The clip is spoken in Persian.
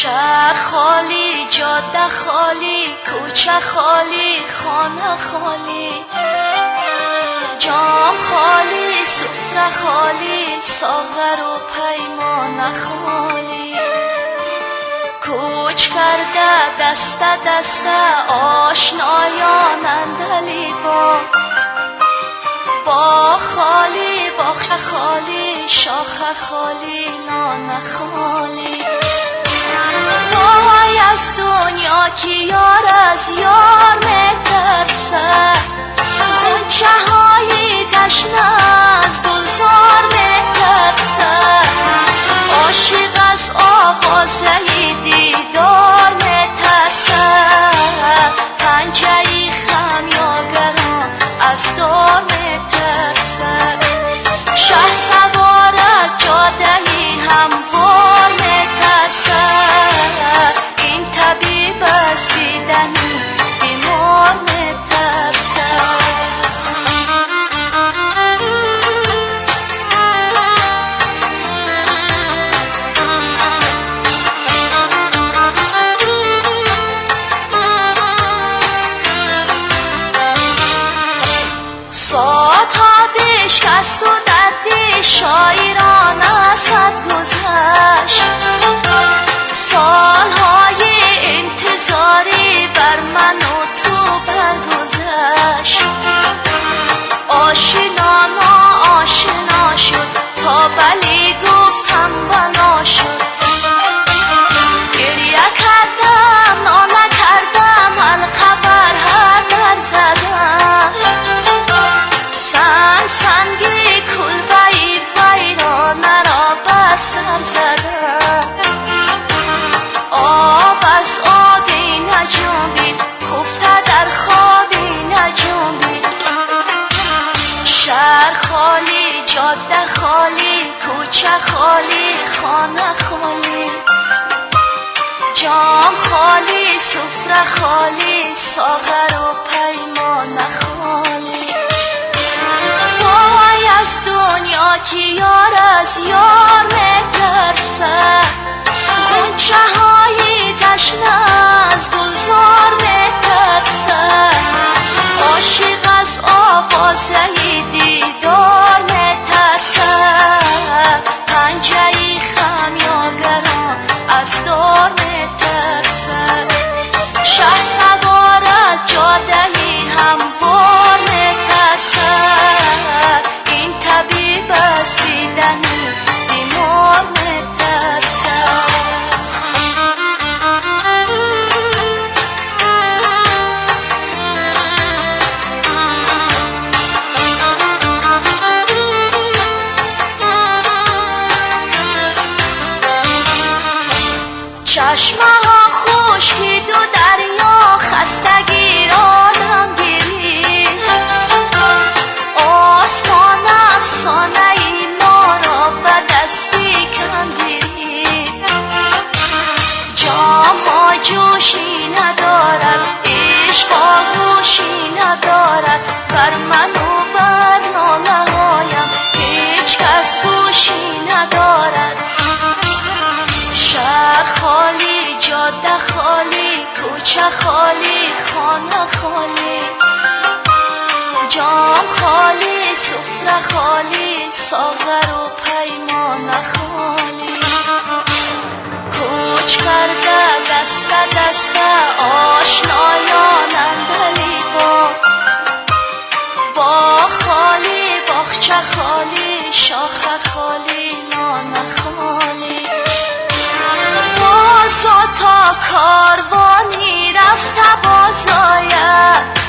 شهر خالی، جاده خالی، کوچه خالی، خانه خالی، جام خالی، سفره خالی، ساغر و پیمانه خالی. کوچ کرده دسته دسته آشنایان اندلی با خالی، باغچه خالی، شاخه خالی، نان خالی. وای از دنیا که یار از یار میترسه، غنچه های تشنه از گلزار میترسه، عاشق از آوازه دیدار میترسه، پنجه خمیازگران از دار میترسه، شه سوار از جاده هموار میترسه، این طبیب از دیدن بیمار میترسه. ساعتها بشکست و درد شاعرانه صد گذشت، سالهای انتظاری بر من و تو برگذشت، آشنا ناآشنا شد تا بلی گفتم بنا شد، گریه کردم ناله کردم حلقه بر هر در زدم، سنگی کلبه‌ای ویرانه را بر سر زدم، آب از آبی نجنبید خفته در خوابی نجنبید، شهر خالی، جاده خالی، کوچه خالی، خانه خالی، جام خالی، سفره خالی، ساغر و پیمانه خالی. وای از دنیا که یار از یار میترسه، غنچه های تشنه از گلزار میترسه، عاشق از آوازه دیدار میترسه، پنجه خمیازگران از دار میترسه، شه سوار از جاده هموار میترسه، این طبیب از دیدن بیمار میترسه. چشمه ها خشکید و دریا خستگی را دم گرفت، آسمان افسانه ای ما را به دستی کم گرفت، جام ها جوشی ندارد، عشق آغوشی ندارد، بر من و بر ناله هایم هیچ کس گوشی ندارد، شهر خالی، جاده خالی، کوچه خالی، خانه خالی، جام خالی، سفره خالی، ساغر و پیمانه خالی. کوچ کرده دسته دسته آشنایان اندلی با خالی، باغچه خالی، شاخه خالی، نان خالی. بازا تا کاروانی رفته بازاید،